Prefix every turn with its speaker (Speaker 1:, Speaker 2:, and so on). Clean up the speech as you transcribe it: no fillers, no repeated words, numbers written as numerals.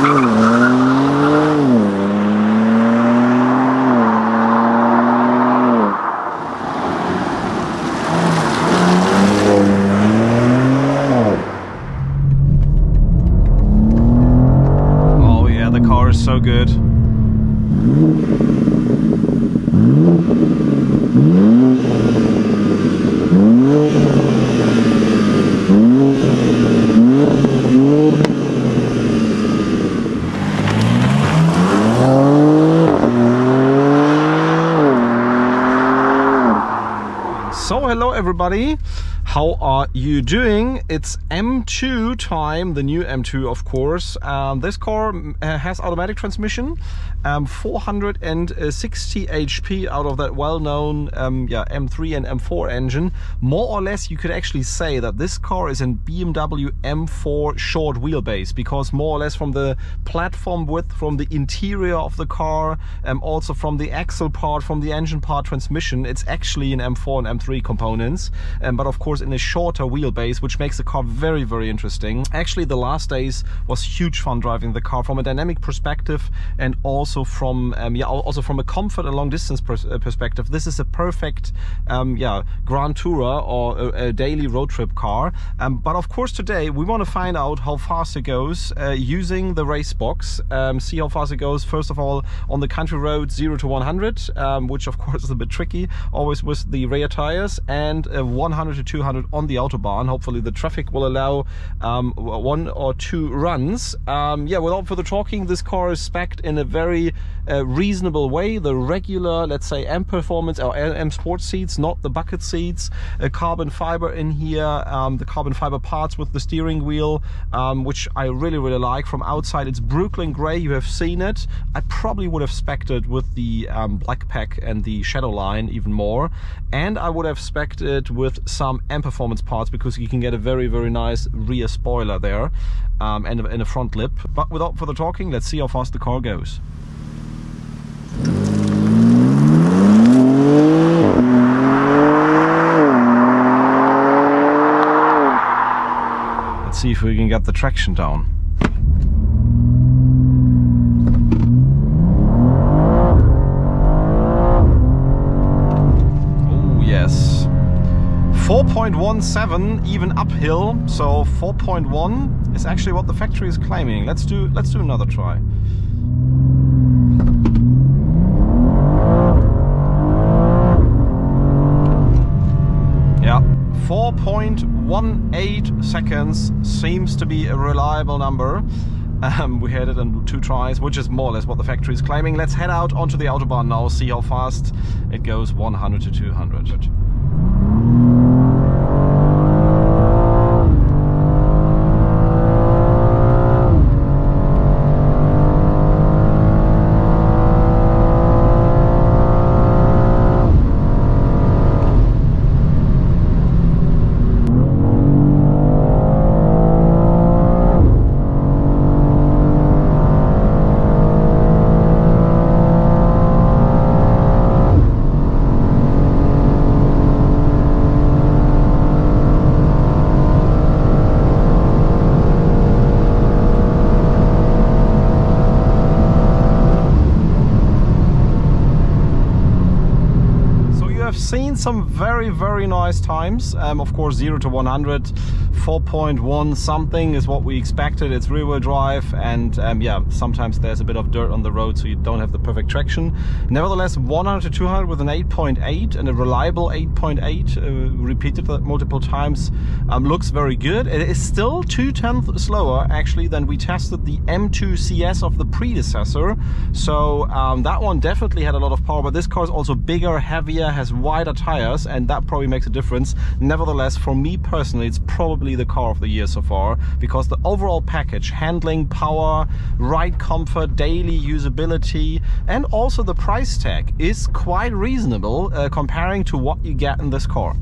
Speaker 1: Oh yeah, the car is so good. So hello everybody, how are you doing? It's M2 time, the new M2 of course. This car has automatic transmission, 460 HP out of that well-known M3 and M4 engine. More or less you could actually say that this car is in BMW M4 short wheelbase, because more or less from the platform width, from the interior of the car, also from the axle part, from the engine part, transmission, it's actually an M4 and M3 components, but of course in a shorter wheelbase, which makes the car very, very interesting. Actually, the last days was huge fun driving the car from a dynamic perspective, and also from from a comfort and long distance perspective. This is a perfect grand tourer or a daily road trip car. But of course today we want to find out how fast it goes using the race box. See how fast it goes first of all on the country road 0 to 100, which of course is a bit tricky always with the rear tires, and 100 to 200 on the autobahn. Hopefully the traffic will allow 1 or 2 runs. Without further talking, this car is spec'd in a very reasonable way. The regular, let's say, M Performance or M Sport seats, not the bucket seats. Carbon fiber in here, the carbon fiber parts with the steering wheel, which I really, really like. From outside it's Brooklyn grey, you have seen it. I probably would have spec'd it with the Black Pack and the Shadow line even more, and I would have spec'd it with some M Performance parts, because you can get a very, very nice rear spoiler there, and a front lip. But without further talking, let's see how fast the car goes. Let's see if we can get the traction down. Oh yes, 4.17 even uphill, so 4.1 is actually what the factory is claiming. Let's do another try. Yeah, 4.18 seconds seems to be a reliable number. We had it in 2 tries, which is more or less what the factory is claiming. Let's head out onto the autobahn now, see how fast it goes, 100 to 200. Seen some very, very nice times. Of course 0 to 100, 4.1 something is what we expected. It's rear wheel drive, and sometimes there's a bit of dirt on the road, so you don't have the perfect traction. Nevertheless, 100 to 200 with an 8.8 and a reliable 8.8, repeated that multiple times, looks very good. It is still 0.2 slower actually than we tested the M2 CS of the predecessor, so that one definitely had a lot of power, but this car is also bigger, heavier, has wider tires, and that probably makes a difference. Nevertheless, for me personally, it's probably the car of the year so far, because the overall package, handling, power, ride comfort, daily usability, and also the price tag is quite reasonable comparing to what you get in this car.